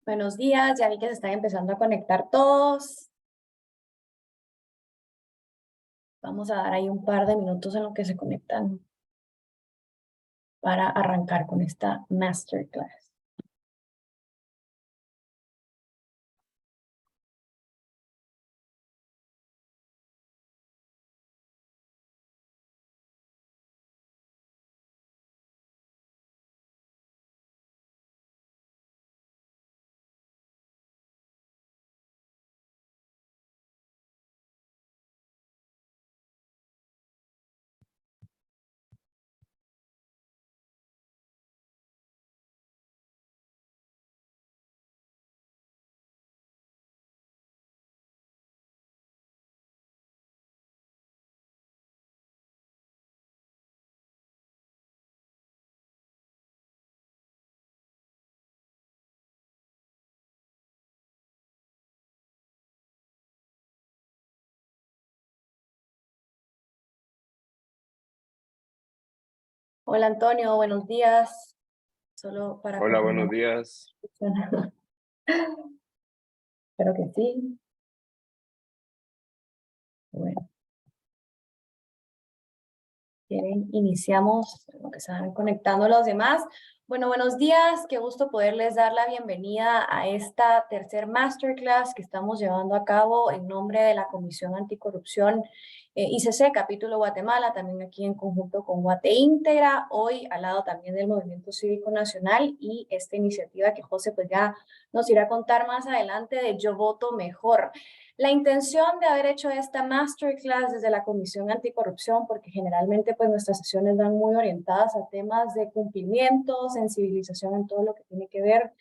Buenos días, ya vi que se están empezando a conectar todos. Vamos a dar ahí un par de minutos en lo que se conectan para arrancar con esta masterclass. Hola Antonio, buenos días. Solo para Hola, confirmar. buenos días. Espero que sí. Bueno. Bien, iniciamos lo que se van conectando los demás. Bueno, buenos días, qué gusto poderles dar la bienvenida a esta tercer masterclass que estamos llevando a cabo en nombre de la Comisión Anticorrupción ICC, capítulo Guatemala, también aquí en conjunto con Guate Íntegra, hoy al lado también del Movimiento Cívico Nacional y esta iniciativa que José pues ya nos irá a contar más adelante de Yo Voto Mejor. La intención de haber hecho esta masterclass desde la Comisión Anticorrupción, porque generalmente pues nuestras sesiones van muy orientadas a temas de cumplimiento, sensibilización en todo lo que tiene que ver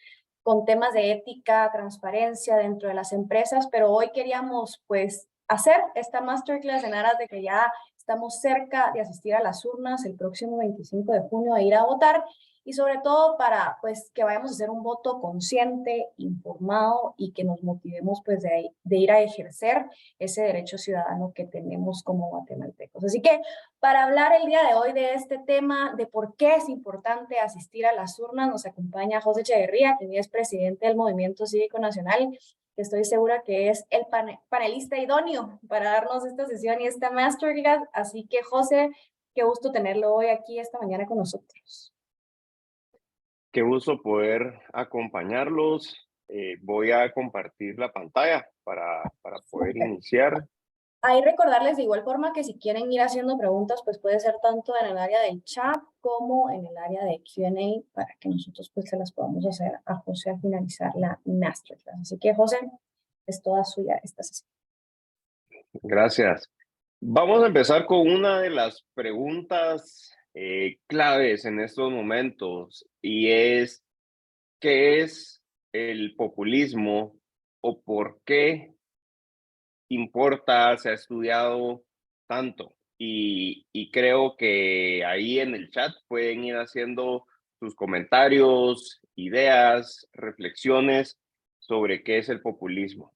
con temas de ética, transparencia dentro de las empresas, pero hoy queríamos pues hacer esta masterclass en aras de que ya estamos cerca de asistir a las urnas el próximo 25 de junio e ir a votar, y sobre todo para pues que vayamos a hacer un voto consciente, informado y que nos motivemos pues de ir a ejercer ese derecho ciudadano que tenemos como guatemaltecos. Así que para hablar el día de hoy de este tema, de por qué es importante asistir a las urnas, nos acompaña José Echeverría, quien es presidente del Movimiento Cívico Nacional, que estoy segura que es el panelista idóneo para darnos esta sesión y esta masterclass. Así que José, qué gusto tenerlo hoy aquí esta mañana con nosotros. Qué gusto poder acompañarlos. Voy a compartir la pantalla para poder iniciar. Ahí recordarles de igual forma que si quieren ir haciendo preguntas, pues puede ser tanto en el área del chat como en el área de Q&A para que nosotros pues se las podamos hacer a José al finalizar la masterclass. Así que José, es toda suya esta sesión. Gracias. Vamos a empezar con una de las preguntas claves en estos momentos y es, ¿qué es el populismo o por qué importa, se ha estudiado tanto? Y creo que ahí en el chat pueden ir haciendo sus comentarios, ideas, reflexiones sobre qué es el populismo.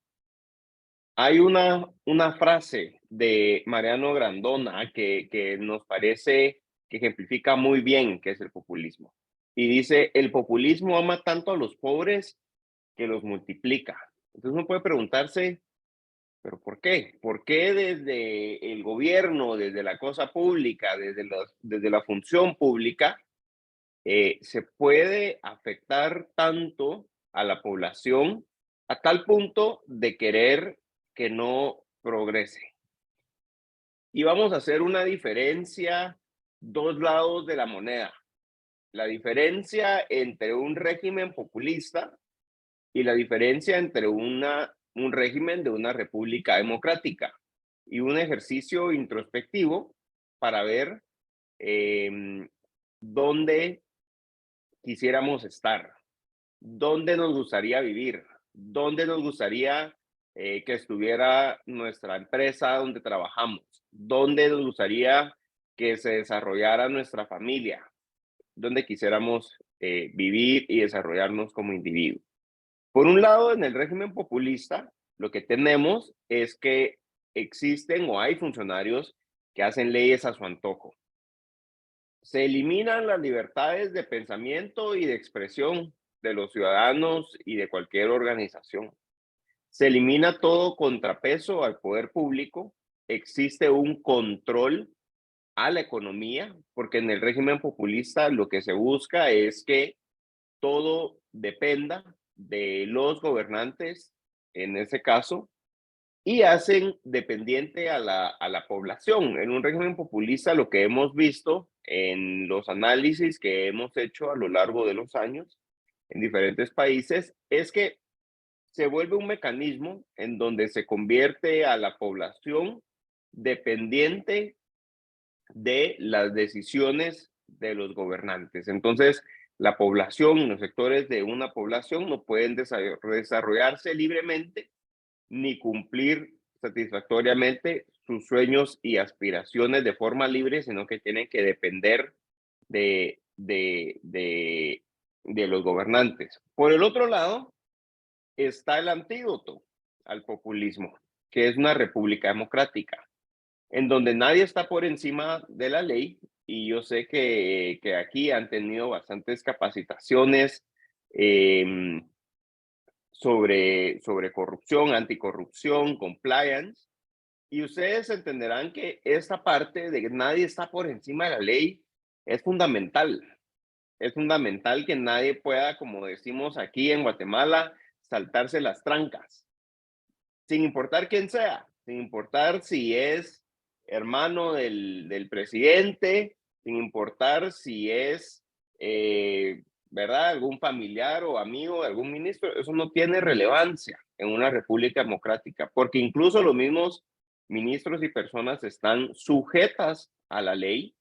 Hay una frase de Mariano Grandona que nos parece que ejemplifica muy bien qué es el populismo. Y dice, el populismo ama tanto a los pobres que los multiplica. Entonces uno puede preguntarse, ¿pero por qué? ¿Por qué desde el gobierno, desde la cosa pública, desde la función pública, se puede afectar tanto a la población a tal punto de querer que no progrese? Y vamos a hacer una diferencia, dos lados de la moneda. La diferencia entre un régimen populista y la diferencia entre un régimen de una república democrática, y un ejercicio introspectivo para ver dónde quisiéramos estar, dónde nos gustaría vivir, dónde nos gustaría que estuviera nuestra empresa donde trabajamos, dónde nos gustaría que se desarrollara nuestra familia, dónde quisiéramos vivir y desarrollarnos como individuos. Por un lado, en el régimen populista, lo que tenemos es que existen o hay funcionarios que hacen leyes a su antojo. Se eliminan las libertades de pensamiento y de expresión de los ciudadanos y de cualquier organización. Se elimina todo contrapeso al poder público, existe un control a la economía, porque en el régimen populista lo que se busca es que todo dependa de los gobernantes, en ese caso, y hacen dependiente a la población. En un régimen populista lo que hemos visto en los análisis que hemos hecho a lo largo de los años en diferentes países es que se vuelve un mecanismo en donde se convierte a la población dependiente de las decisiones de los gobernantes. Entonces, la población, los sectores de una población no pueden desarrollarse libremente ni cumplir satisfactoriamente sus sueños y aspiraciones de forma libre, sino que tienen que depender de los gobernantes. Por el otro lado, está el antídoto al populismo, que es una república democrática, en donde nadie está por encima de la ley. Y yo sé que aquí han tenido bastantes capacitaciones sobre corrupción, anticorrupción, compliance, y ustedes entenderán que esta parte de que nadie está por encima de la ley es fundamental. Es fundamental que nadie pueda, como decimos aquí en Guatemala, saltarse las trancas, sin importar quién sea, sin importar si es hermano del presidente, sin importar si es, ¿verdad?, algún familiar o amigo de algún ministro. Eso no tiene relevancia en una república democrática, porque incluso los mismos ministros y personas están sujetas a la ley,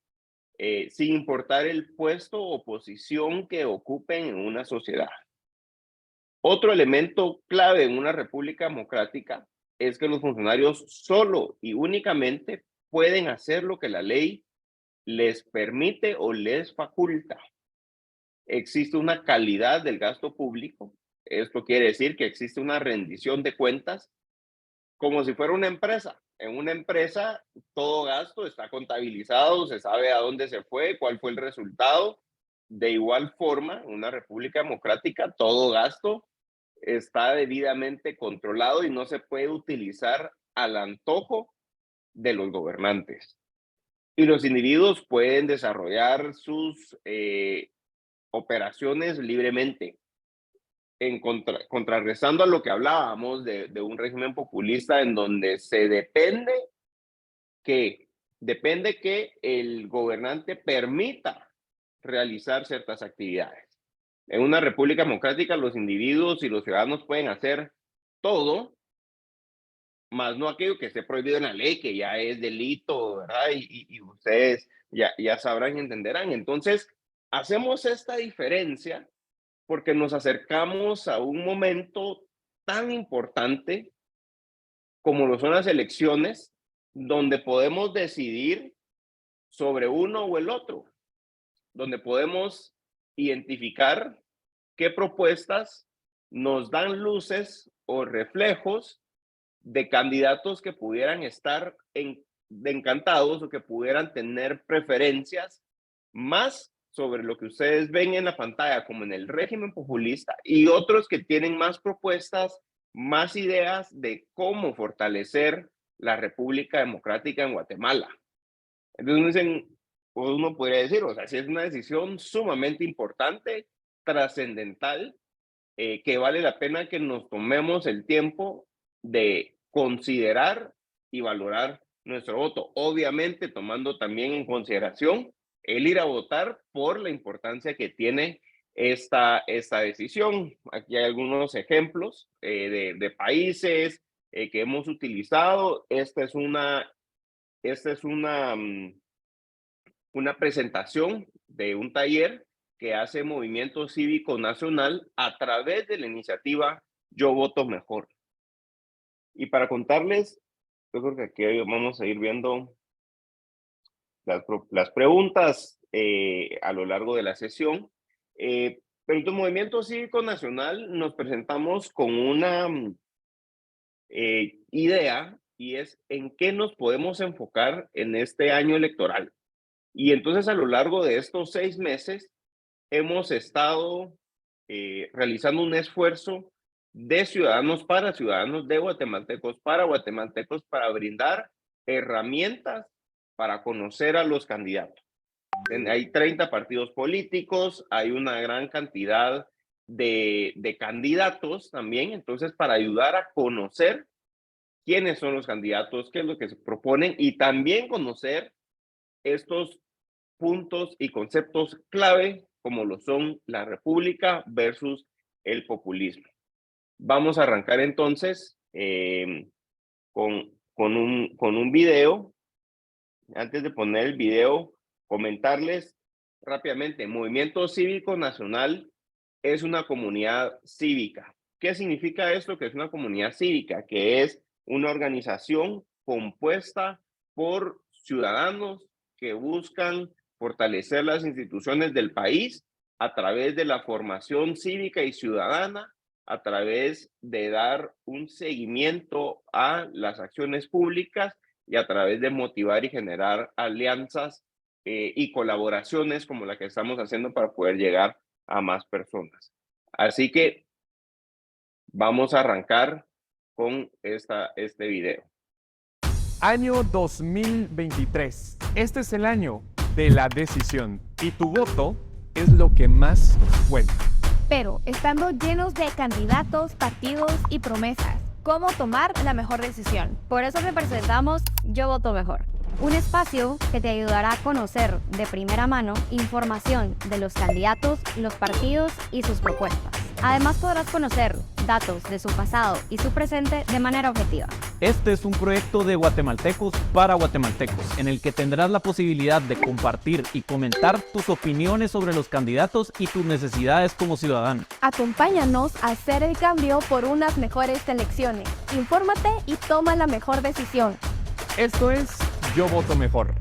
sin importar el puesto o posición que ocupen en una sociedad. Otro elemento clave en una república democrática es que los funcionarios solo y únicamente pueden hacer lo que la ley les permite o les faculta. Existe una calidad del gasto público. Esto quiere decir que existe una rendición de cuentas como si fuera una empresa. En una empresa, todo gasto está contabilizado, se sabe a dónde se fue, cuál fue el resultado. De igual forma, en una república democrática, todo gasto está debidamente controlado y no se puede utilizar al antojo de los gobernantes. Y los individuos pueden desarrollar sus operaciones libremente, contrarrestando a lo que hablábamos de un régimen populista en donde se depende que el gobernante permita realizar ciertas actividades. En una república democrática, los individuos y los ciudadanos pueden hacer todo, más no aquello que esté prohibido en la ley, que ya es delito, ¿verdad? Y ustedes ya sabrán y entenderán. Entonces, hacemos esta diferencia porque nos acercamos a un momento tan importante como lo son las elecciones, donde podemos decidir sobre uno o el otro, donde podemos identificar qué propuestas nos dan luces o reflejos de candidatos que pudieran estar encantados o que pudieran tener preferencias más sobre lo que ustedes ven en la pantalla como en el régimen populista, y otros que tienen más propuestas, más ideas de cómo fortalecer la República Democrática en Guatemala. Entonces uno podría decir, o sea, si es una decisión sumamente importante, trascendental, que vale la pena que nos tomemos el tiempo de considerar y valorar nuestro voto, obviamente tomando también en consideración el ir a votar por la importancia que tiene esta decisión. Aquí hay algunos ejemplos de países que hemos utilizado. Esta es una presentación de un taller que hace Movimiento Cívico Nacional a través de la iniciativa Yo Voto Mejor. Y para contarles, yo creo que aquí vamos a ir viendo las preguntas a lo largo de la sesión. Pero en Movimiento Cívico Nacional nos presentamos con una idea, y es en qué nos podemos enfocar en este año electoral. Y entonces a lo largo de estos 6 meses hemos estado realizando un esfuerzo de ciudadanos para ciudadanos, de guatemaltecos para guatemaltecos, para brindar herramientas para conocer a los candidatos. Hay 30 partidos políticos, hay una gran cantidad de candidatos también, entonces para ayudar a conocer quiénes son los candidatos, qué es lo que se proponen y también conocer estos puntos y conceptos clave como lo son la república versus el populismo. Vamos a arrancar entonces con un video. Antes de poner el video, comentarles rápidamente, Movimiento Cívico Nacional es una comunidad cívica. ¿Qué significa esto? Que es una comunidad cívica, que es una organización compuesta por ciudadanos que buscan fortalecer las instituciones del país a través de la formación cívica y ciudadana, a través de dar un seguimiento a las acciones públicas y a través de motivar y generar alianzas y colaboraciones como la que estamos haciendo para poder llegar a más personas. Así que vamos a arrancar con este video. Año 2023. Este es el año de la decisión y tu voto es lo que más cuenta. Pero estando llenos de candidatos, partidos y promesas, ¿cómo tomar la mejor decisión? Por eso te presentamos Yo Voto Mejor, un espacio que te ayudará a conocer de primera mano información de los candidatos, los partidos y sus propuestas. Además podrás conocer datos de su pasado y su presente de manera objetiva. Este es un proyecto de guatemaltecos para guatemaltecos, en el que tendrás la posibilidad de compartir y comentar tus opiniones sobre los candidatos y tus necesidades como ciudadano. Acompáñanos a hacer el cambio por unas mejores elecciones. Infórmate y toma la mejor decisión. Esto es Yo Voto Mejor.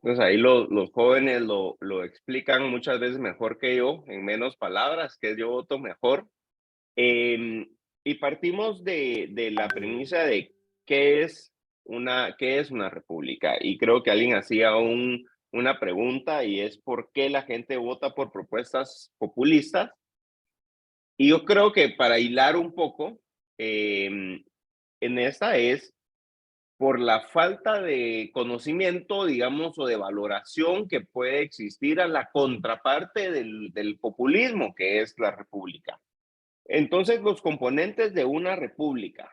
Entonces ahí los jóvenes lo explican muchas veces mejor que yo, en menos palabras, que es Yo Voto Mejor. Y partimos de la premisa de qué es una república. Y creo que alguien hacía una pregunta y es ¿por qué la gente vota por propuestas populistas? Y yo creo que para hilar un poco en esta es por la falta de conocimiento, digamos, o de valoración que puede existir a la contraparte del populismo, que es la república. Entonces, los componentes de una república,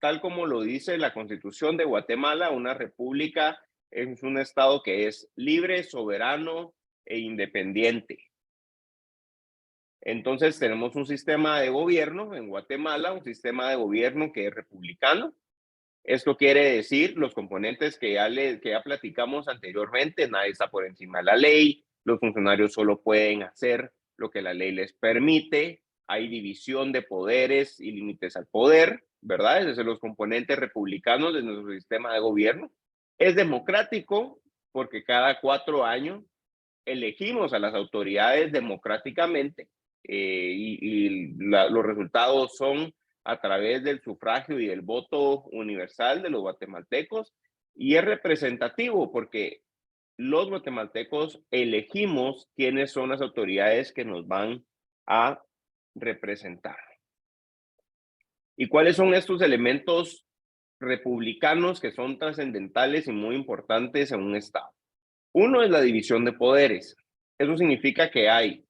tal como lo dice la Constitución de Guatemala, una república es un estado que es libre, soberano e independiente. Entonces, tenemos un sistema de gobierno en Guatemala, un sistema de gobierno que es republicano. Esto quiere decir los componentes que ya platicamos anteriormente, nadie está por encima de la ley, los funcionarios solo pueden hacer lo que la ley les permite, hay división de poderes y límites al poder, ¿verdad? Esos son los componentes republicanos de nuestro sistema de gobierno. Es democrático porque cada 4 años elegimos a las autoridades democráticamente los resultados son a través del sufragio y del voto universal de los guatemaltecos, y es representativo porque los guatemaltecos elegimos quiénes son las autoridades que nos van a representar. ¿Y cuáles son estos elementos republicanos que son trascendentales y muy importantes en un estado? Uno es la división de poderes. Eso significa que hay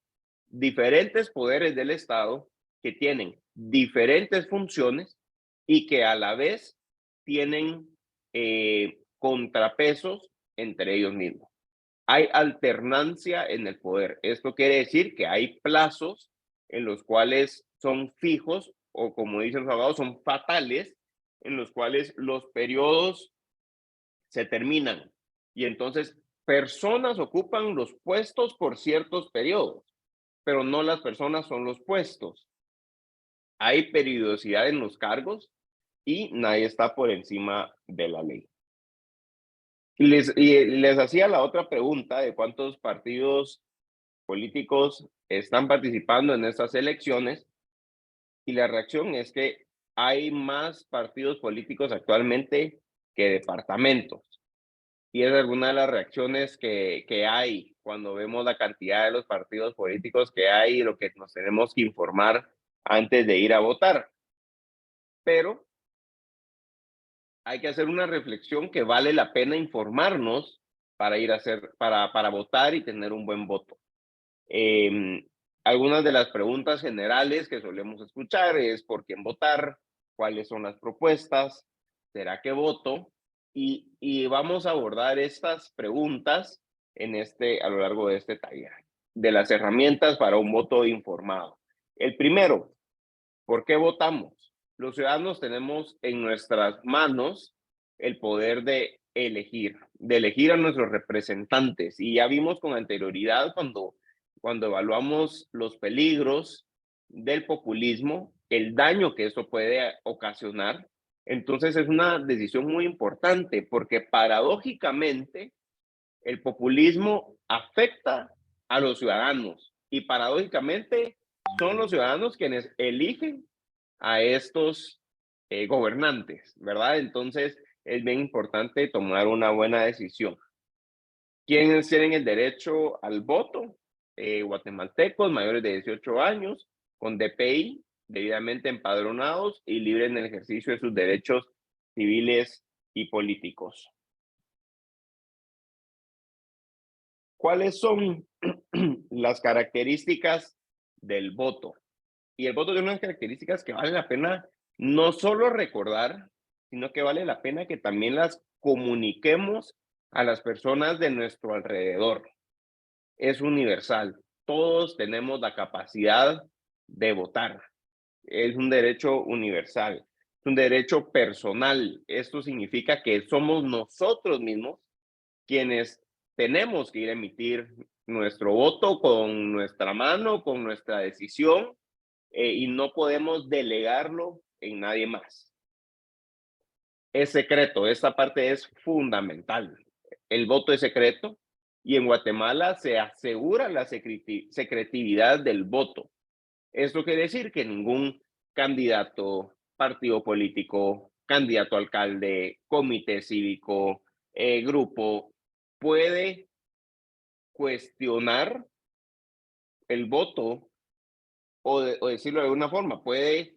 diferentes poderes del estado que tienen diferentes funciones y que a la vez tienen contrapesos entre ellos mismos. Hay alternancia en el poder. Esto quiere decir que hay plazos en los cuales son fijos o, como dicen los abogados, son fatales, en los cuales los periodos se terminan y entonces personas ocupan los puestos por ciertos periodos, pero no las personas son los puestos. Hay periodicidad en los cargos y nadie está por encima de la ley. Y les hacía la otra pregunta de cuántos partidos políticos están participando en estas elecciones, y la reacción es que hay más partidos políticos actualmente que departamentos. Y es alguna de las reacciones que hay cuando vemos la cantidad de los partidos políticos que hay y lo que nos tenemos que informar antes de ir a votar. Pero hay que hacer una reflexión que vale la pena informarnos para ir a para votar y tener un buen voto. Algunas de las preguntas generales que solemos escuchar es ¿por quién votar? ¿Cuáles son las propuestas? ¿Será que voto? Y vamos a abordar estas preguntas a lo largo de este taller, de las herramientas para un voto informado. El primero, ¿por qué votamos? Los ciudadanos tenemos en nuestras manos el poder de elegir a nuestros representantes. Y ya vimos con anterioridad cuando evaluamos los peligros del populismo, el daño que eso puede ocasionar. Entonces es una decisión muy importante porque paradójicamente el populismo afecta a los ciudadanos y paradójicamente son los ciudadanos quienes eligen a estos gobernantes, ¿verdad? Entonces es bien importante tomar una buena decisión. ¿Quiénes tienen el derecho al voto? Guatemaltecos mayores de 18 años, con DPI, debidamente empadronados y libres en el ejercicio de sus derechos civiles y políticos. ¿Cuáles son las características del voto? Y el voto tiene unas características que vale la pena no solo recordar, sino que vale la pena que también las comuniquemos a las personas de nuestro alrededor. Es universal. Todos tenemos la capacidad de votar. Es un derecho universal. Es un derecho personal. Esto significa que somos nosotros mismos quienes tenemos que ir a emitir nuestro voto con nuestra mano, con nuestra decisión, y no podemos delegarlo en nadie más. Es secreto. Esta parte es fundamental. El voto es secreto. Y en Guatemala se asegura la secretividad del voto. Esto quiere decir que ningún candidato, partido político, candidato a alcalde, comité cívico, grupo, puede cuestionar el voto o decirlo de alguna forma, puede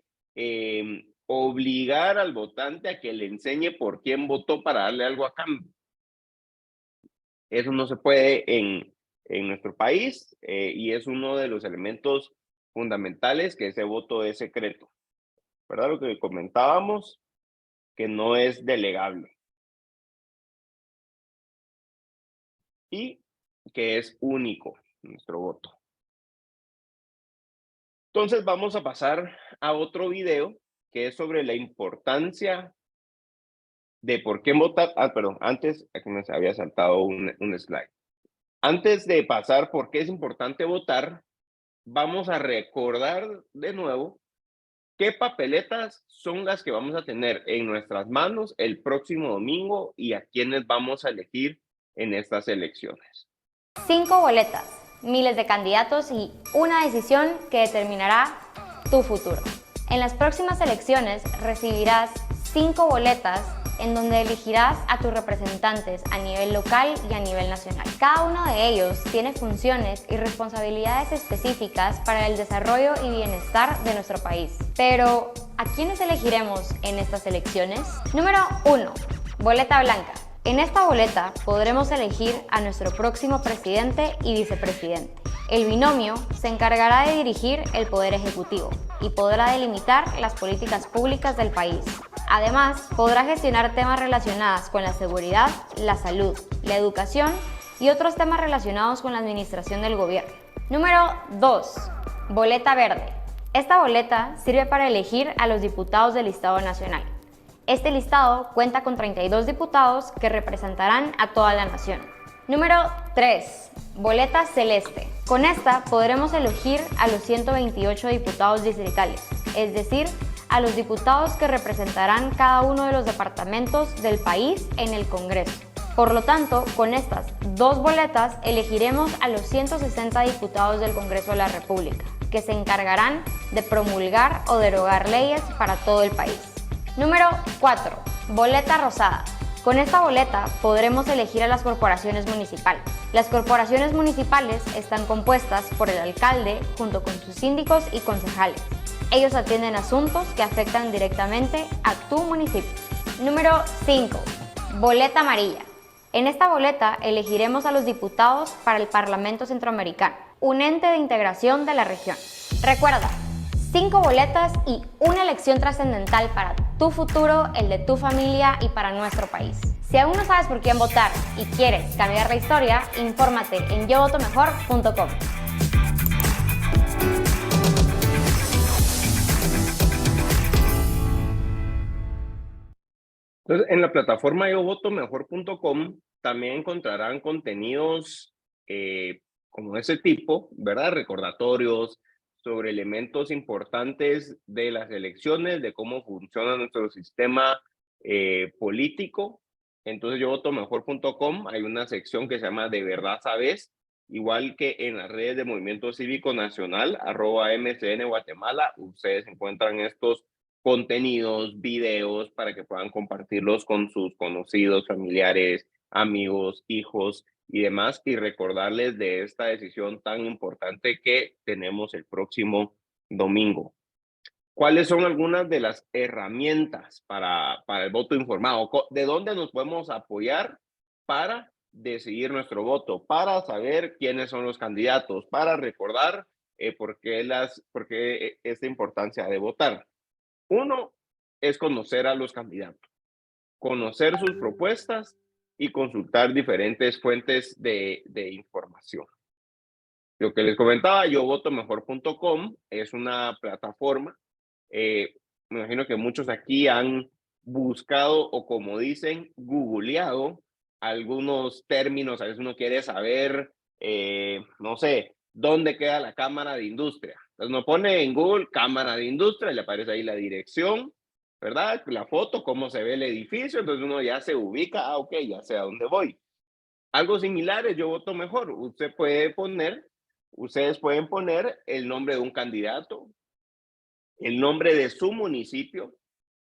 obligar al votante a que le enseñe por quién votó para darle algo a cambio. Eso no se puede en nuestro país y es uno de los elementos fundamentales que ese voto es secreto. ¿Verdad? Lo que comentábamos, que no es delegable. Y que es único nuestro voto. Entonces vamos a pasar a otro video que es sobre la importancia de por qué votar. Perdón, antes, aquí me había saltado un slide. Antes de pasar por qué es importante votar, vamos a recordar de nuevo qué papeletas son las que vamos a tener en nuestras manos el próximo domingo y a quiénes vamos a elegir en estas elecciones. 5 boletas, miles de candidatos y una decisión que determinará tu futuro. En las próximas elecciones recibirás 5 boletas en donde elegirás a tus representantes a nivel local y a nivel nacional. Cada uno de ellos tiene funciones y responsabilidades específicas para el desarrollo y bienestar de nuestro país. Pero, ¿a quiénes elegiremos en estas elecciones? Número 1. Boleta blanca. En esta boleta podremos elegir a nuestro próximo presidente y vicepresidente. El binomio se encargará de dirigir el poder ejecutivo y podrá delimitar las políticas públicas del país. Además, podrá gestionar temas relacionados con la seguridad, la salud, la educación y otros temas relacionados con la administración del gobierno. Número 2. Boleta verde. Esta boleta sirve para elegir a los diputados del listado nacional. Este listado cuenta con 32 diputados que representarán a toda la nación. Número 3. Boleta celeste. Con esta podremos elegir a los 128 diputados distritales, es decir, a los diputados que representarán cada uno de los departamentos del país en el Congreso. Por lo tanto, con estas 2 boletas elegiremos a los 160 diputados del Congreso de la República, que se encargarán de promulgar o derogar leyes para todo el país. Número 4. Boleta rosada. Con esta boleta podremos elegir a las corporaciones municipales. Las corporaciones municipales están compuestas por el alcalde junto con sus síndicos y concejales. Ellos atienden asuntos que afectan directamente a tu municipio. Número 5. Boleta amarilla. En esta boleta elegiremos a los diputados para el Parlamento Centroamericano, un ente de integración de la región. Recuerda, 5 boletas y una elección trascendental para tu futuro, el de tu familia y para nuestro país. Si aún no sabes por quién votar y quieres cambiar la historia, infórmate en yovotomejor.com. Entonces, en la plataforma yovotomejor.com también encontrarán contenidos como ese tipo, ¿verdad? Recordatorios sobre elementos importantes de las elecciones, de cómo funciona nuestro sistema político. Entonces, yovotomejor.com hay una sección que se llama De Verdad Sabes, igual que en las redes de Movimiento Cívico Nacional, @MCN Guatemala, ustedes encuentran estos contenidos, videos, para que puedan compartirlos con sus conocidos, familiares, amigos, hijos y demás, y recordarles de esta decisión tan importante que tenemos el próximo domingo. ¿Cuáles son algunas de las herramientas para el voto informado? ¿De dónde nos podemos apoyar para decidir nuestro voto? Para saber quiénes son los candidatos, para recordar por qué esta importancia de votar. Uno es conocer a los candidatos, conocer sus propuestas y consultar diferentes fuentes de información. Lo que les comentaba, yovotomejor.com es una plataforma. Me imagino que muchos aquí han buscado o, como dicen, googleado algunos términos. A veces uno quiere saber, no sé, dónde queda la Cámara de Industria. Entonces uno pone en Google Cámara de Industria, le aparece ahí la dirección, ¿verdad? La foto, cómo se ve el edificio, entonces uno ya se ubica, ok, ya sé a dónde voy. Algo similar es Yo Voto Mejor. Ustedes pueden poner el nombre de un candidato, el nombre de su municipio,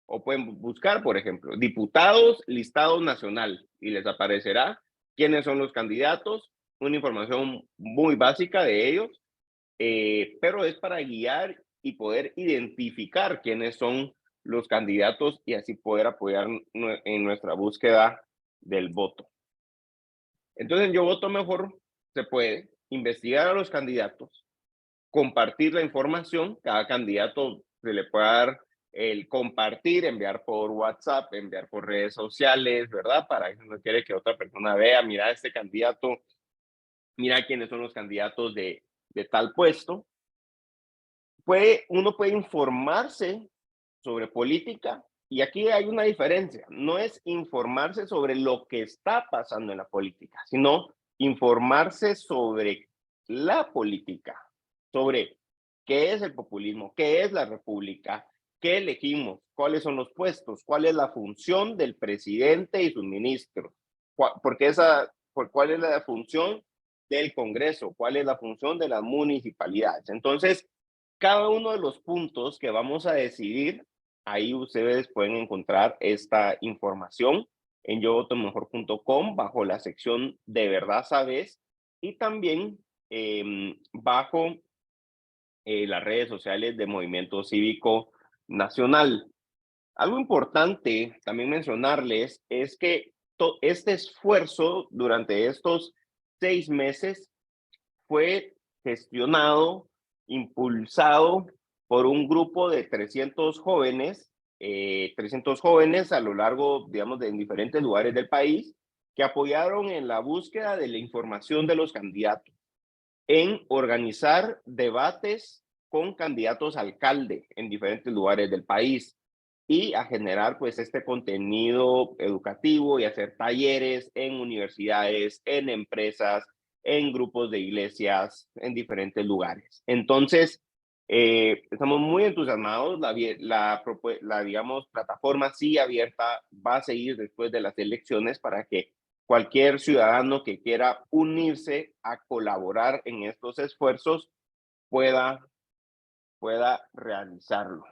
o pueden buscar, por ejemplo, diputados listados nacional, y les aparecerá quiénes son los candidatos, una información muy básica de ellos, pero es para guiar y poder identificar quiénes son los candidatos y así poder apoyar en nuestra búsqueda del voto. Entonces, en Yo Voto Mejor se puede investigar a los candidatos, compartir la información. Cada candidato se le puede dar el compartir, enviar por WhatsApp, enviar por redes sociales, ¿verdad? Para que no quiere que otra persona vea, mira este candidato, mira quiénes son los candidatos de tal puesto. Uno puede informarse sobre política, y aquí hay una diferencia. No es informarse sobre lo que está pasando en la política, sino informarse sobre la política, sobre qué es el populismo, qué es la república, qué elegimos, cuáles son los puestos, cuál es la función del presidente y sus ministros, cuál es la función del Congreso, cuál es la función de las municipalidades. Entonces, cada uno de los puntos que vamos a decidir, ahí ustedes pueden encontrar esta información en yovotomejor.com bajo la sección De Verdad Sabes, y también bajo las redes sociales de Movimiento Cívico Nacional. Algo importante también mencionarles es que este esfuerzo durante estos 6 meses fue gestionado, impulsado por un grupo de 300 jóvenes a lo largo, digamos, de diferentes lugares del país, que apoyaron en la búsqueda de la información de los candidatos, en organizar debates con candidatos a alcalde en diferentes lugares del país, y a generar pues este contenido educativo y hacer talleres en universidades, en empresas, en grupos de iglesias, en diferentes lugares. Entonces, estamos muy entusiasmados. Digamos, plataforma sí abierta va a seguir después de las elecciones para que cualquier ciudadano que quiera unirse a colaborar en estos esfuerzos pueda realizarlo.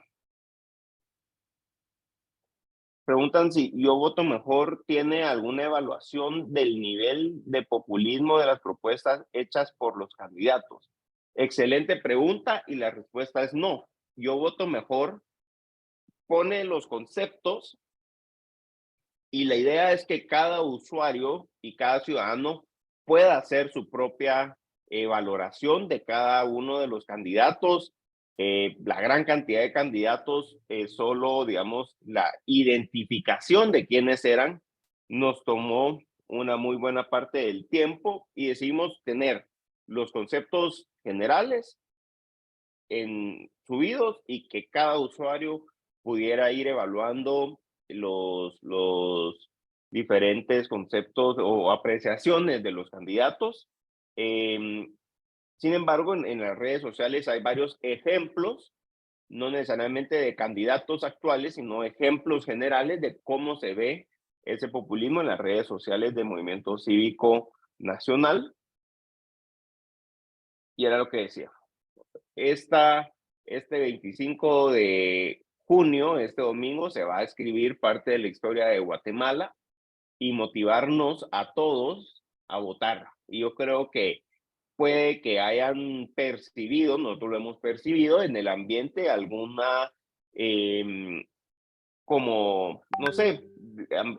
Preguntan si Yo Voto Mejor tiene alguna evaluación del nivel de populismo de las propuestas hechas por los candidatos. Excelente pregunta y la respuesta es no. Yo Voto Mejor pone los conceptos y la idea es que cada usuario y cada ciudadano pueda hacer su propia valoración de cada uno de los candidatos. La gran cantidad de candidatos, solo, digamos, la identificación de quiénes eran, nos tomó una muy buena parte del tiempo y decidimos tener los conceptos generales subidos y que cada usuario pudiera ir evaluando los diferentes conceptos o apreciaciones de los candidatos. Sin embargo, en las redes sociales hay varios ejemplos, no necesariamente de candidatos actuales, sino ejemplos generales de cómo se ve ese populismo en las redes sociales del Movimiento Cívico Nacional. Y era lo que decía. Este 25 de junio, este domingo, se va a escribir parte de la historia de Guatemala y motivarnos a todos a votar. Y yo creo que puede que hayan percibido, nosotros lo hemos percibido en el ambiente, alguna, como, no sé,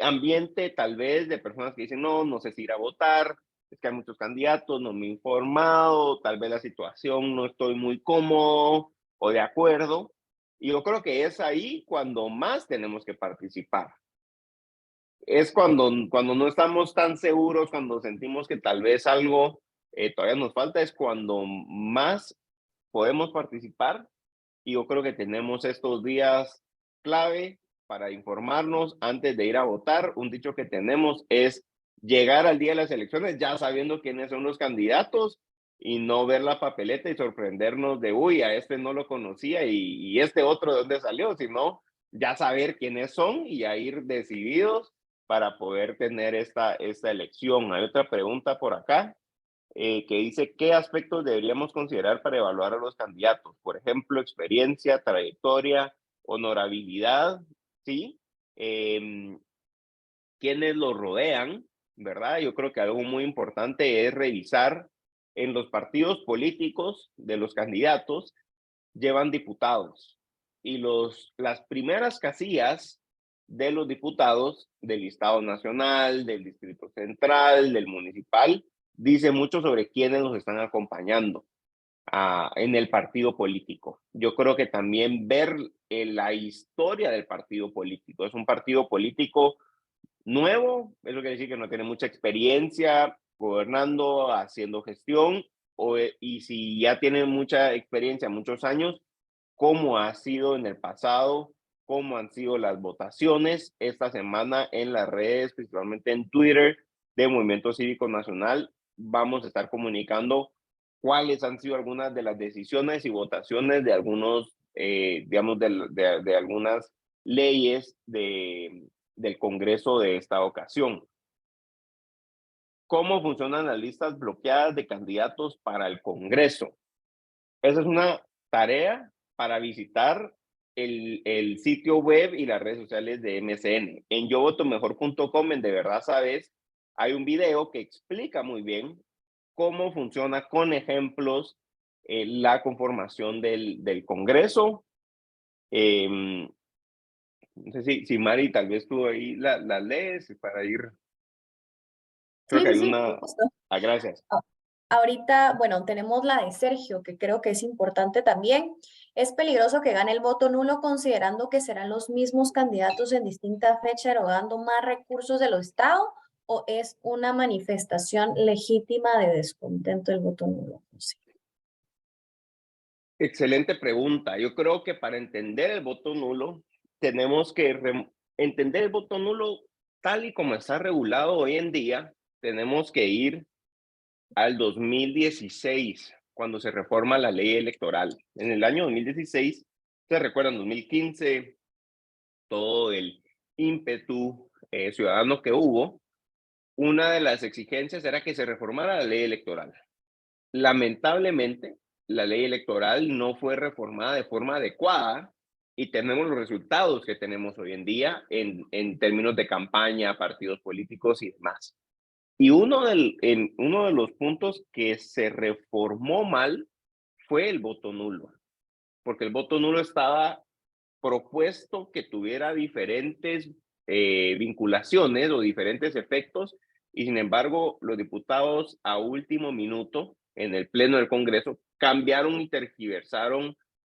ambiente tal vez de personas que dicen, no sé si ir a votar, es que hay muchos candidatos, no me he informado, tal vez la situación no estoy muy cómodo o de acuerdo. Y yo creo que es ahí cuando más tenemos que participar. Es cuando no estamos tan seguros, cuando sentimos que tal vez algo todavía nos falta, es cuando más podemos participar. Y yo creo que tenemos estos días clave para informarnos antes de ir a votar. Un dicho que tenemos es llegar al día de las elecciones ya sabiendo quiénes son los candidatos y no ver la papeleta y sorprendernos de, uy, a este no lo conocía y este otro de dónde salió, sino ya saber quiénes son y a ir decididos para poder tener esta elección. Hay otra pregunta por acá que dice, ¿qué aspectos deberíamos considerar para evaluar a los candidatos? Por ejemplo, experiencia, trayectoria, honorabilidad, ¿sí? ¿Quiénes los rodean? ¿Verdad? Yo creo que algo muy importante es revisar en los partidos políticos de los candidatos, llevan diputados y las primeras casillas de los diputados del listado nacional, del distrito central, del municipal, dice mucho sobre quiénes nos están acompañando en el partido político. Yo creo que también ver la historia del partido político. Es un partido político nuevo, eso quiere decir que no tiene mucha experiencia gobernando, haciendo gestión, y si ya tiene mucha experiencia, muchos años, cómo ha sido en el pasado, cómo han sido las votaciones esta semana en las redes, principalmente en Twitter de Movimiento Cívico Nacional. Vamos a estar comunicando cuáles han sido algunas de las decisiones y votaciones de algunos, digamos, de algunas leyes del Congreso de esta ocasión. ¿Cómo funcionan las listas bloqueadas de candidatos para el Congreso? Esa es una tarea para visitar el sitio web y las redes sociales de MCN. En yovotomejor.com, en De Verdad Sabes, hay un video que explica muy bien cómo funciona con ejemplos la conformación del Congreso. No sé si Mari, tal vez tú ahí la lees para ir. Creo Sí, que hay sí, una. por supuesto. Gracias. Ahorita, bueno, tenemos la de Sergio, que creo que es importante también. Es peligroso que gane el voto nulo considerando que serán los mismos candidatos en distinta fecha erogando más recursos del Estado, o es una manifestación legítima de descontento el voto nulo. No sé. Excelente pregunta. Yo creo que para entender el voto nulo, tenemos que entender el voto nulo tal y como está regulado hoy en día. Tenemos que ir al 2016, cuando se reforma la ley electoral. En el año 2016, se recuerda, en 2015, todo el ímpetu ciudadano que hubo, una de las exigencias era que se reformara la ley electoral. Lamentablemente, la ley electoral no fue reformada de forma adecuada y tenemos los resultados que tenemos hoy en día en términos de campaña, partidos políticos y demás. Y uno de los puntos que se reformó mal fue el voto nulo, porque el voto nulo estaba propuesto que tuviera diferentes vinculaciones o diferentes efectos, y sin embargo los diputados a último minuto en el pleno del Congreso cambiaron y tergiversaron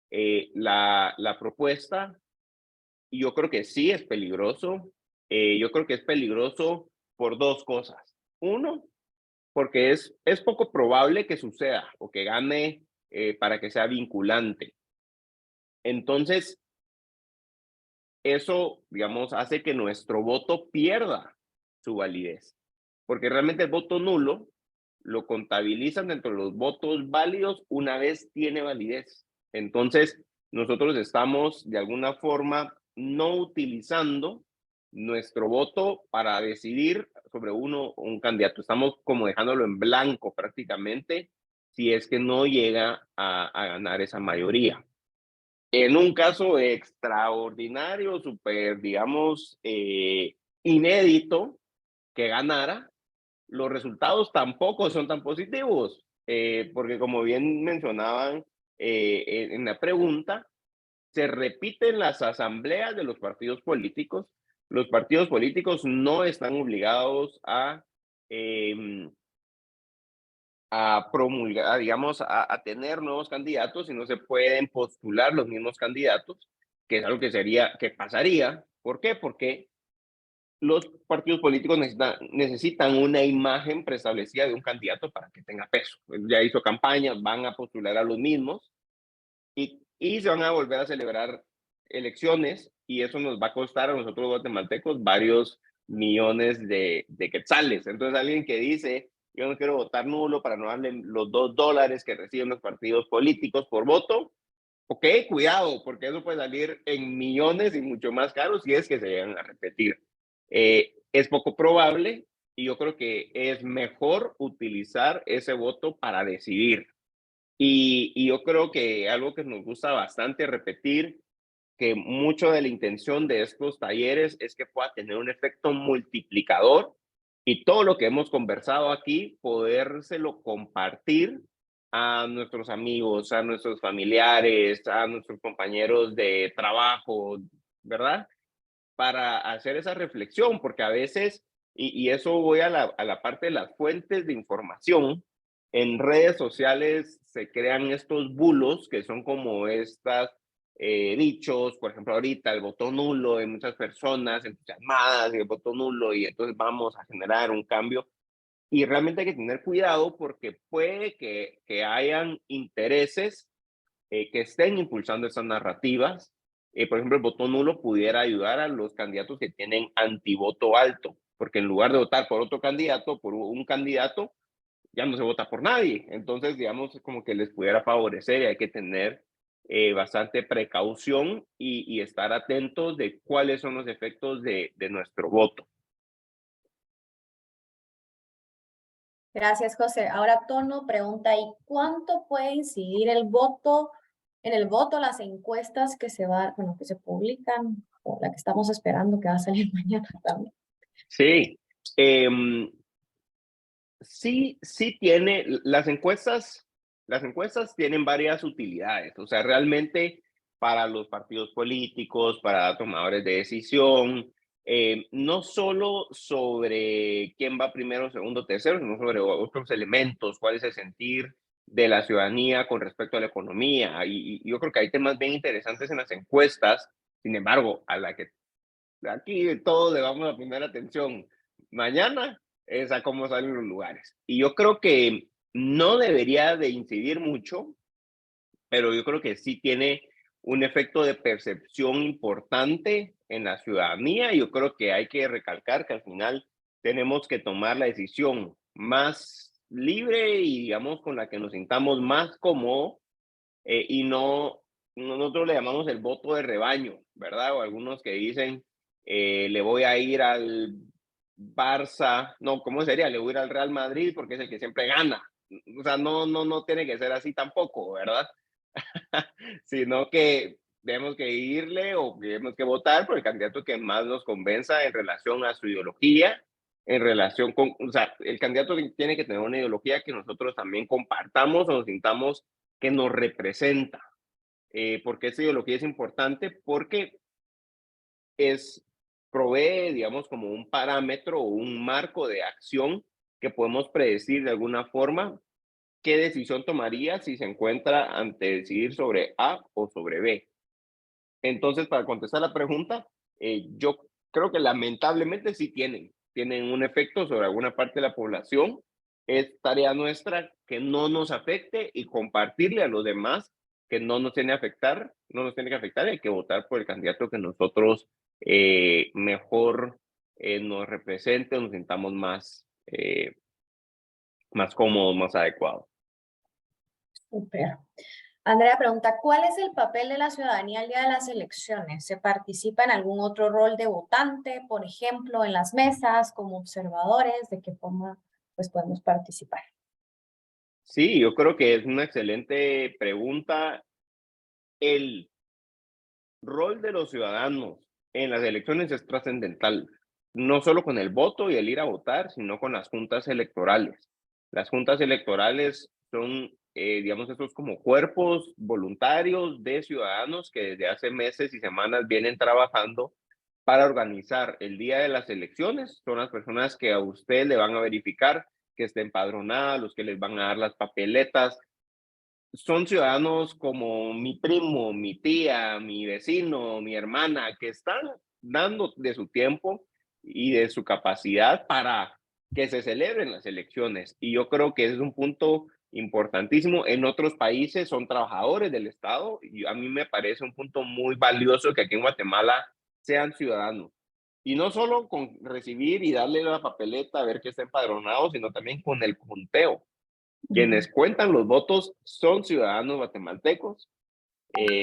la propuesta, y yo creo que sí es peligroso. Yo creo que es peligroso por dos cosas. Uno, porque es poco probable que suceda o que gane para que sea vinculante. Entonces, eso, digamos, hace que nuestro voto pierda su validez, porque realmente el voto nulo lo contabilizan dentro de los votos válidos una vez tiene validez. Entonces, nosotros estamos de alguna forma no utilizando nuestro voto para decidir sobre un candidato. Estamos como dejándolo en blanco prácticamente si es que no llega a ganar esa mayoría. En un caso extraordinario, súper, digamos, inédito, que ganara, los resultados tampoco son tan positivos, porque como bien mencionaban en la pregunta, se repiten las asambleas de los partidos políticos. Los partidos políticos no están obligados a promulgar, digamos, a tener nuevos candidatos, y no se pueden postular los mismos candidatos, que es algo que pasaría. ¿Por qué? Porque los partidos políticos necesitan una imagen preestablecida de un candidato para que tenga peso. Él ya hizo campañas, van a postular a los mismos, y se van a volver a celebrar elecciones, y eso nos va a costar a nosotros guatemaltecos varios millones de quetzales. Entonces, alguien que dice, yo no quiero votar nulo para no darle los $2 que reciben los partidos políticos por voto, ok, cuidado, porque eso puede salir en millones y mucho más caro si es que se llegan a repetir. Es poco probable, y yo creo que es mejor utilizar ese voto para decidir. Y yo creo que algo que nos gusta bastante repetir, que mucho de la intención de estos talleres es que pueda tener un efecto multiplicador, y todo lo que hemos conversado aquí, podérselo compartir a nuestros amigos, a nuestros familiares, a nuestros compañeros de trabajo, ¿verdad? Para hacer esa reflexión, porque a veces, y eso voy a la parte de las fuentes de información, en redes sociales se crean estos bulos que son como estas dichos. Por ejemplo, ahorita el voto nulo, de muchas personas entusiasmadas y el voto nulo, y entonces vamos a generar un cambio. Y realmente hay que tener cuidado, porque puede que hayan intereses que estén impulsando esas narrativas. Por ejemplo, el voto nulo pudiera ayudar a los candidatos que tienen antivoto alto, porque en lugar de votar por otro candidato, por un candidato, ya no se vota por nadie. Entonces, digamos, como que les pudiera favorecer, y hay que tener bastante precaución y estar atentos de cuáles son los efectos de nuestro voto. Gracias, José. Ahora Tono pregunta, ¿y cuánto puede incidir el voto, en el voto, las encuestas que que se publican, o la que estamos esperando que va a salir mañana también? Sí, sí tiene, las encuestas tienen varias utilidades. O sea, realmente para los partidos políticos, para tomadores de decisión, no solo sobre quién va primero, segundo, tercero, sino sobre otros elementos, cuál es el sentir de la ciudadanía con respecto a la economía. Y yo creo que hay temas bien interesantes en las encuestas. Sin embargo, a la que aquí todos le vamos a poner atención mañana es a cómo salen los lugares. Y yo creo que no debería de incidir mucho, pero yo creo que sí tiene un efecto de percepción importante en la ciudadanía. Yo creo que hay que recalcar que al final tenemos que tomar la decisión más libre y, digamos, con la que nos sintamos más cómodos, y nosotros le llamamos el voto de rebaño, ¿verdad? O algunos que dicen, le voy a ir al Barça, no, ¿cómo sería? Le voy a ir al Real Madrid porque es el que siempre gana. O sea, no tiene que ser así tampoco, ¿verdad? Sino que debemos que irle o debemos que votar por el candidato que más nos convenza en relación a su ideología, en relación con, o sea, el candidato tiene que tener una ideología que nosotros también compartamos o nos sintamos que nos representa. Porque esa ideología es importante porque provee, digamos, como un parámetro o un marco de acción que podemos predecir de alguna forma qué decisión tomaría si se encuentra ante decidir sobre A o sobre B. Entonces, para contestar la pregunta, yo creo que lamentablemente sí tienen un efecto sobre alguna parte de la población. Es tarea nuestra que no nos afecte y compartirle a los demás que no nos tiene que afectar, y hay que votar por el candidato que nosotros mejor nos represente, nos sintamos más cómodos, más adecuados. Súper. Andrea pregunta, ¿cuál es el papel de la ciudadanía al día de las elecciones? ¿Se participa en algún otro rol de votante, por ejemplo, en las mesas, como observadores? ¿De qué forma pues, podemos participar? Sí, yo creo que es una excelente pregunta. El rol de los ciudadanos en las elecciones es trascendental, no solo con el voto y el ir a votar, sino con las juntas electorales. Las juntas electorales son, digamos, estos como cuerpos voluntarios de ciudadanos que desde hace meses y semanas vienen trabajando para organizar el día de las elecciones. Son las personas que a usted le van a verificar que esté empadronada, los que les van a dar las papeletas. Son ciudadanos como mi primo, mi tía, mi vecino, mi hermana, que están dando de su tiempo y de su capacidad para que se celebren las elecciones. Y yo creo que ese es un punto importantísimo. En otros países son trabajadores del Estado y a mí me parece un punto muy valioso que aquí en Guatemala sean ciudadanos. Y no solo con recibir y darle la papeleta a ver que está empadronado, sino también con el conteo. Quienes cuentan los votos son ciudadanos guatemaltecos.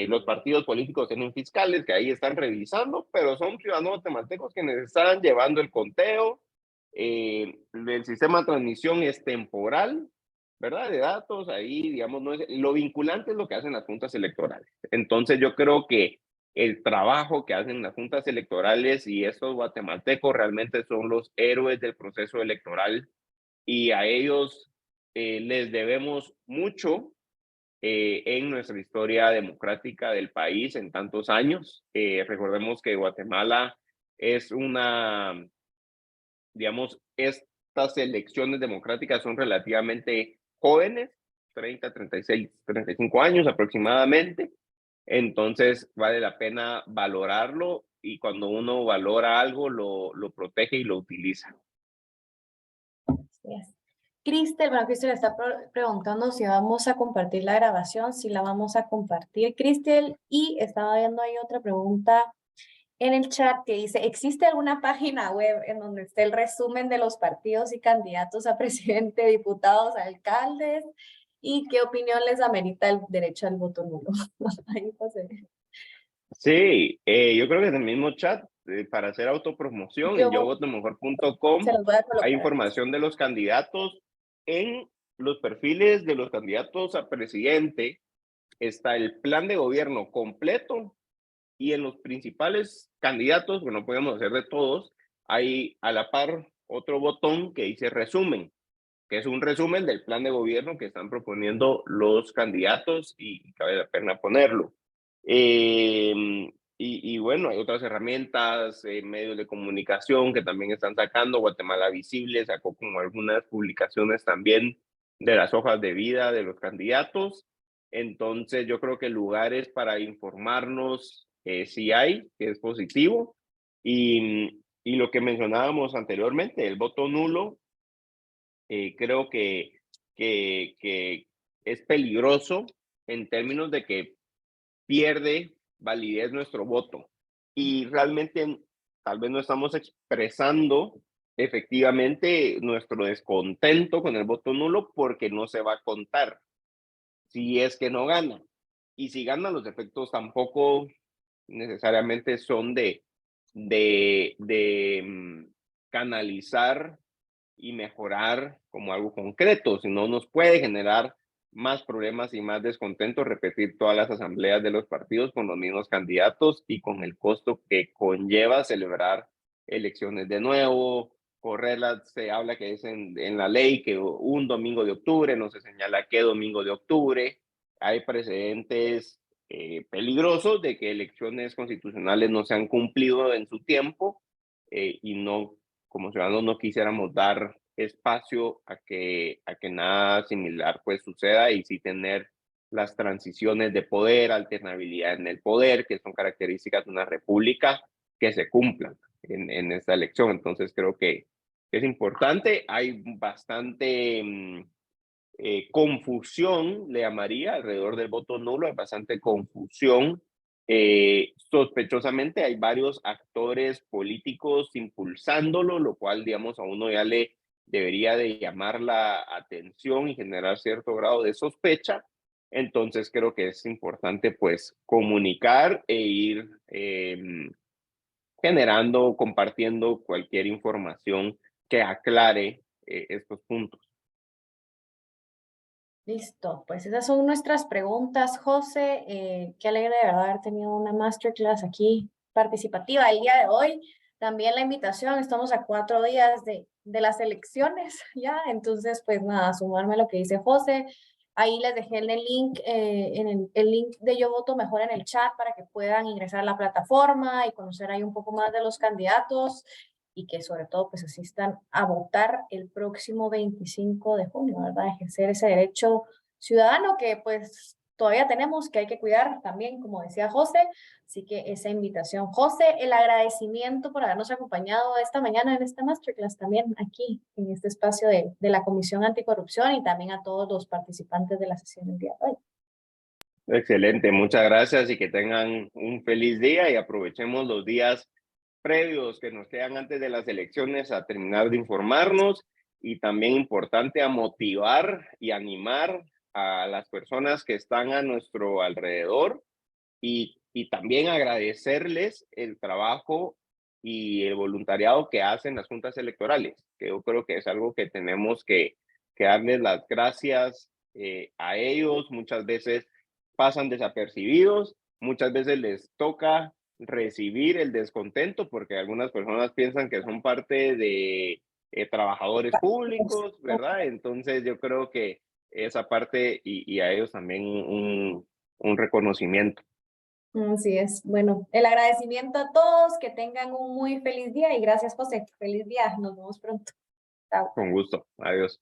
Los partidos políticos tienen fiscales que ahí están revisando, pero son ciudadanos guatemaltecos quienes están llevando el conteo. El sistema de transmisión es temporal, ¿verdad? De datos, ahí, digamos, no es, lo vinculante es lo que hacen las juntas electorales. Entonces yo creo que el trabajo que hacen las juntas electorales y estos guatemaltecos realmente son los héroes del proceso electoral y a ellos les debemos mucho en nuestra historia democrática del país en tantos años. Recordemos que Guatemala es digamos, estas elecciones democráticas son relativamente jóvenes, 30, 36, 35 años aproximadamente. Entonces vale la pena valorarlo y cuando uno valora algo lo protege y lo utiliza. Yes. Cristel, bueno, Cristel está preguntando si vamos a compartir la grabación, si la vamos a compartir, Cristel, y estaba viendo ahí otra pregunta en el chat que dice, ¿existe alguna página web en donde esté el resumen de los partidos y candidatos a presidente, diputados, alcaldes? ¿Y qué opinión les amerita el derecho al voto nulo? Ahí pasé. Sí, yo creo que en el mismo chat, para hacer autopromoción, en yovotomejor.com, Se los voy a hay colocar. información de los candidatos. En los perfiles de los candidatos a presidente está el plan de gobierno completo y en los principales candidatos, que no podemos hacer de todos, hay a la par otro botón que dice resumen, que es un resumen del plan de gobierno que están proponiendo los candidatos y cabe la pena ponerlo. Y bueno, hay otras herramientas, medios de comunicación que también están sacando. Guatemala Visible sacó como algunas publicaciones también de las hojas de vida de los candidatos. Entonces yo creo que lugares para informarnos sí hay, que es positivo. Y lo que mencionábamos anteriormente, el voto nulo, creo que es peligroso en términos de que pierde validez nuestro voto y realmente tal vez no estamos expresando efectivamente nuestro descontento con el voto nulo porque no se va a contar si es que no gana. Y si gana, los efectos tampoco necesariamente son de canalizar y mejorar como algo concreto, sino nos puede generar más problemas y más descontento repetir todas las asambleas de los partidos con los mismos candidatos y con el costo que conlleva celebrar elecciones de nuevo, correrlas. Se habla que es en la ley que un domingo de octubre, no se señala qué domingo de octubre. Hay precedentes peligrosos de que elecciones constitucionales no se han cumplido en su tiempo y no, como ciudadanos no quisiéramos dar espacio a que nada similar pues suceda y sí tener las transiciones de poder, alternabilidad en el poder, que son características de una república, que se cumplan en esta elección. Entonces creo que es importante. Hay bastante confusión, le llamaría, alrededor del voto nulo, hay bastante confusión. Sospechosamente hay varios actores políticos impulsándolo, lo cual, digamos, a uno ya le debería de llamar la atención y generar cierto grado de sospecha. Entonces creo que es importante pues comunicar e ir generando, compartiendo cualquier información que aclare estos puntos. Listo, pues esas son nuestras preguntas, José. Qué alegre de verdad haber tenido una masterclass aquí participativa el día de hoy. También la invitación, estamos a 4 días de las elecciones ya, entonces pues nada, sumarme a lo que dice José. Ahí les dejé el link, el link de Yo Voto Mejor en el chat para que puedan ingresar a la plataforma y conocer ahí un poco más de los candidatos y que sobre todo pues asistan a votar el próximo 25 de junio, ¿verdad? Ejercer ese derecho ciudadano que pues todavía tenemos, que hay que cuidar también, como decía José. Así que esa invitación. José, el agradecimiento por habernos acompañado esta mañana en esta masterclass también aquí, en este espacio de la Comisión Anticorrupción y también a todos los participantes de la sesión del día de hoy. Excelente, muchas gracias y que tengan un feliz día y aprovechemos los días previos que nos quedan antes de las elecciones a terminar de informarnos y también importante a motivar y animar a las personas que están a nuestro alrededor y también agradecerles el trabajo y el voluntariado que hacen las juntas electorales, que yo creo que es algo que tenemos que darles las gracias a ellos. Muchas veces pasan desapercibidos, muchas veces les toca recibir el descontento porque algunas personas piensan que son parte de trabajadores públicos, ¿verdad? Entonces yo creo que esa parte y a ellos también un reconocimiento. Así es. Bueno, el agradecimiento a todos, que tengan un muy feliz día y gracias, José. Feliz día, nos vemos pronto. Chao. Con gusto, adiós.